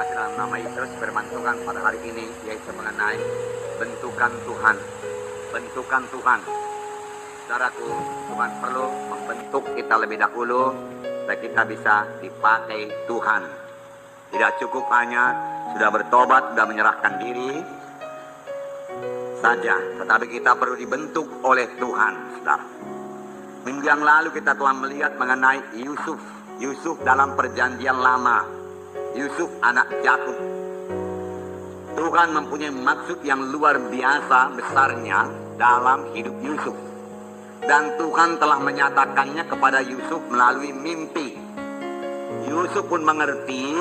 kasih dalam nama Yesus. Firman Tuhan pada hari ini yaitu mengenai bentukan Tuhan. Bentukan Tuhan. Saudaraku, Tuhan perlu membentuk kita lebih dahulu supaya kita bisa dipakai Tuhan. Tidak cukup hanya sudah bertobat, sudah menyerahkan diri saja, tetapi kita perlu dibentuk oleh Tuhan, saudara. Minggu yang lalu kita telah melihat mengenai Yusuf. Yusuf dalam perjanjian lama. Yusuf anak Yakub. Tuhan mempunyai maksud yang luar biasa besarnya dalam hidup Yusuf. Dan Tuhan telah menyatakannya kepada Yusuf melalui mimpi. Yusuf pun mengerti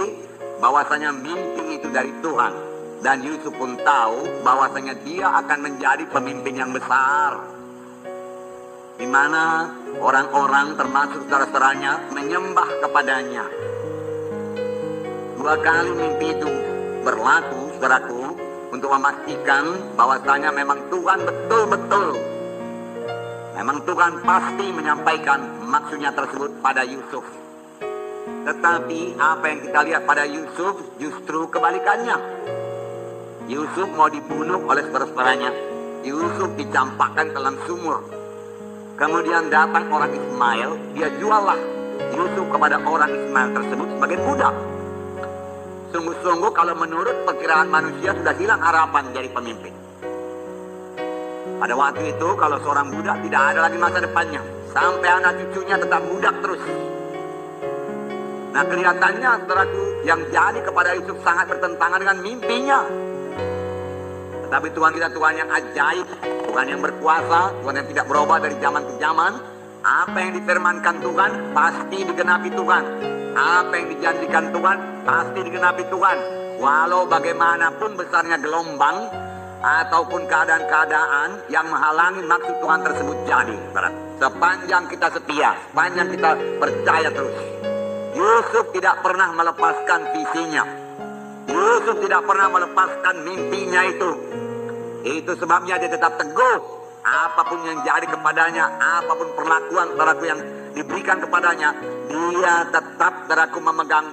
bahwasanya mimpi itu dari Tuhan. Dan Yusuf pun tahu bahwasanya dia akan menjadi pemimpin yang besar, di mana orang-orang termasuk saudara-saudaranya menyembah kepadanya. 2 kali mimpi itu berlaku, saudaraku, untuk memastikan bahwasanya memang Tuhan betul-betul, memang Tuhan pasti menyampaikan maksudnya tersebut pada Yusuf. Tetapi apa yang kita lihat pada Yusuf justru kebalikannya. Yusuf mau dibunuh oleh saudara-saudaranya. Yusuf dicampakkan dalam sumur. Kemudian datang orang Ismail, dia juallah Yusuf kepada orang Ismail tersebut sebagai budak. Sungguh-sungguh kalau menurut perkiraan manusia sudah hilang harapan jadi pemimpin. Pada waktu itu kalau seorang budak tidak ada lagi masa depannya. Sampai anak cucunya tetap budak terus. Nah, kelihatannya saudaraku, yang jadi kepada Yusuf sangat bertentangan dengan mimpinya. Tetapi Tuhan kita Tuhan yang ajaib, Tuhan yang berkuasa, Tuhan yang tidak berubah dari zaman ke zaman. Apa yang difirmankan Tuhan pasti digenapi Tuhan. Apa yang dijanjikan Tuhan pasti digenapi Tuhan. Walau bagaimanapun besarnya gelombang ataupun keadaan-keadaan yang menghalangi maksud Tuhan tersebut jadi. Sepanjang kita setia, sepanjang kita percaya terus. Yusuf tidak pernah melepaskan visinya. Yusuf tidak pernah melepaskan mimpinya itu. Itu sebabnya dia tetap teguh. Apapun yang jadi kepadanya, apapun perlakuan saudaraku yang diberikan kepadanya, dia tetap saudaraku memegang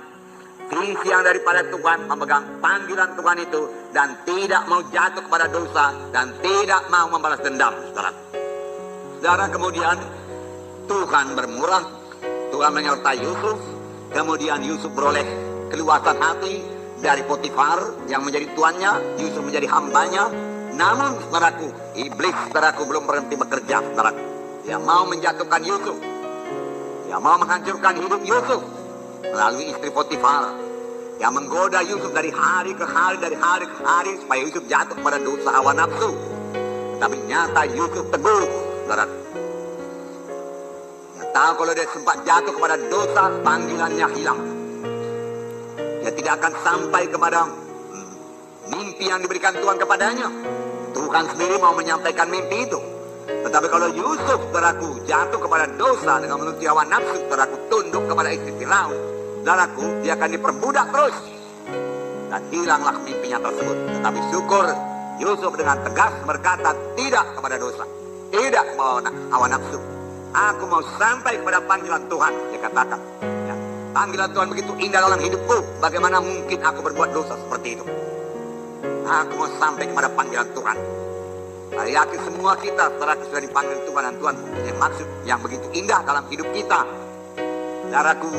visi yang daripada Tuhan, memegang panggilan Tuhan itu, dan tidak mau jatuh kepada dosa, dan tidak mau membalas dendam, saudara. Saudara, kemudian Tuhan bermurah, Tuhan menyertai Yusuf. Kemudian Yusuf beroleh keluasan hati dari Potifar yang menjadi tuannya. Yusuf menjadi hambanya. Namun saudaraku, iblis saudaraku belum berhenti bekerja, saudaraku. Dia mau menjatuhkan Yusuf. Dia mau menghancurkan hidup Yusuf melalui istri Potifar yang menggoda Yusuf dari hari ke hari, dari hari ke hari, supaya Yusuf jatuh pada dosa hawa nafsu. Tapi nyata Yusuf teguh, saudaraku. Dia tahu kalau dia sempat jatuh kepada dosa, panggilannya hilang. Dia tidak akan sampai kepada mimpi yang diberikan Tuhan kepadanya. Tuhan sendiri mau menyampaikan mimpi itu. Tetapi kalau Yusuf, saudaraku, jatuh kepada dosa dengan menuruti hawa nafsu, saudaraku, tunduk kepada istri Firaun, saudaraku, dia akan diperbudak terus. Dan hilanglah mimpinya tersebut. Tetapi syukur, Yusuf dengan tegas berkata tidak kepada dosa, tidak kepada hawa nafsu. Aku mau sampai kepada panggilan Tuhan, dia katakan. Ya, panggilan Tuhan begitu indah dalam hidupku. Bagaimana mungkin aku berbuat dosa seperti itu? Aku mau sampai kepada panggilan Tuhan. Saya yakin semua kita sudah dipanggil Tuhan, dan Tuhan punya maksud yang begitu indah dalam hidup kita. Saudaraku,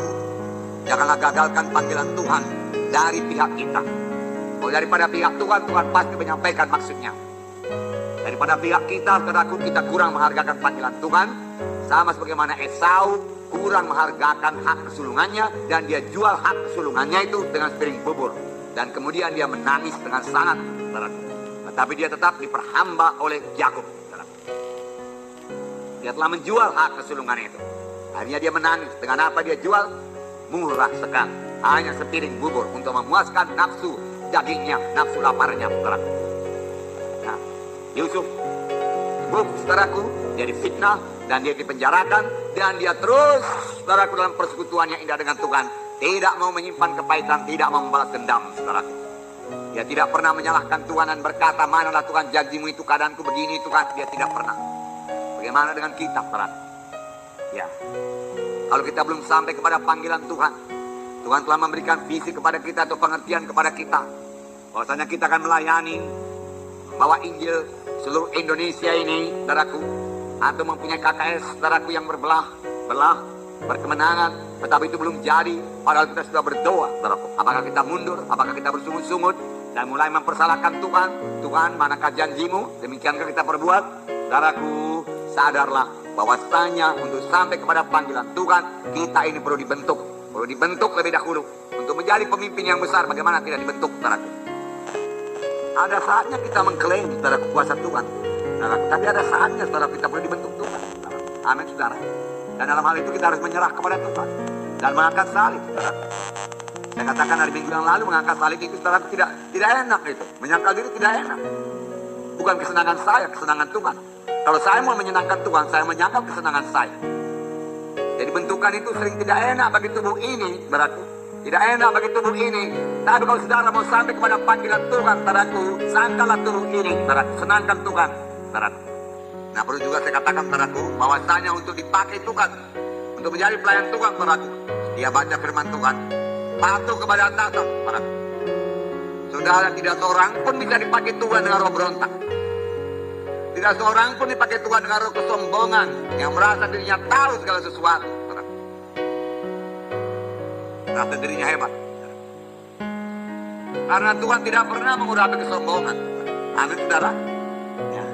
janganlah gagalkan panggilan Tuhan dari pihak kita. Kalau daripada pihak Tuhan, Tuhan pasti menyampaikan maksudnya. Daripada pihak kita, saudaraku, kita kurang menghargakan panggilan Tuhan. Sama sebagaimana Esau kurang menghargakan hak kesulungannya, dan dia jual hak kesulungannya itu dengan sepiring bubur. Dan kemudian dia menangis dengan sangat, saudaraku. Tetapi dia tetap diperhamba oleh Yakub, saudaraku. Dia telah menjual hak kesulungannya itu. Akhirnya dia menangis. Dengan apa dia jual? Murah sekali. Hanya sepiring bubur untuk memuaskan nafsu dagingnya, nafsu laparnya, saudaraku. Nah, Yusuf, saudaraku, dia difitnah dan dia dipenjarakan, dan dia terus, saudaraku, dalam persekutuannya indah dengan Tuhan. Tidak mau menyimpan kepahitan, tidak mau membalas dendam, saudaraku. Dia tidak pernah menyalahkan Tuhan dan berkata, manalah Tuhan janjimu itu, keadaanku begini Tuhan. Dia tidak pernah. Bagaimana dengan kita, saudara? Ya, kalau kita belum sampai kepada panggilan Tuhan, Tuhan telah memberikan visi kepada kita atau pengertian kepada kita. Bahwasanya kita akan melayani, bawa Injil seluruh Indonesia ini, saudaraku. Atau mempunyai KKS, saudaraku, yang belah, berkemenangan. Tetapi itu belum jadi, padahal kita sudah berdoa, saudaraku. Apakah kita mundur, apakah kita bersungut-sungut, dan mulai mempersalahkan Tuhan. Tuhan, manakah janjimu? Demikiankah kita perbuat? Saudaraku, sadarlah bahwasanya untuk sampai kepada panggilan Tuhan, kita ini perlu dibentuk lebih dahulu untuk menjadi pemimpin yang besar. Bagaimana tidak dibentuk, saudaraku? Ada saatnya kita mengklaim, saudaraku, kuasa Tuhan, saudaraku. Tapi ada saatnya, saudaraku, kita perlu dibentuk Tuhan, saudaraku. Amin, saudara. Dan dalam hal itu kita harus menyerah kepada Tuhan dan mengangkat salib, saudaraku. Saya katakan hari minggu yang lalu, mengangkat salib itu, saudaraku, tidak enak itu. Menyangkal diri tidak enak. Bukan kesenangan saya, kesenangan Tuhan. Kalau saya mau menyenangkan Tuhan, saya menyangkal kesenangan saya. Jadi bentukan itu sering tidak enak bagi tubuh ini, saudaraku. Tidak enak bagi tubuh ini. Tapi kalau saudara mau sampai kepada panggilan Tuhan, saudaraku, sangkalah tubuh ini, saudaraku. Senangkan Tuhan, saudaraku. Nah, perlu juga saya katakan, saudaraku, bahwasanya untuk dipakai Tuhan, untuk menjadi pelayan Tuhan, saudaraku, dia baca firman Tuhan, patuh kepada atasan, saudaraku. Saudara, tidak seorang pun bisa dipakai Tuhan dengan roh berontak. Tidak seorang pun dipakai Tuhan dengan roh kesombongan, yang merasa dirinya tahu segala sesuatu, saudaraku. Merasa dirinya hebat. Karena Tuhan tidak pernah mengurapi kesombongan. Amin, saudara. Ya.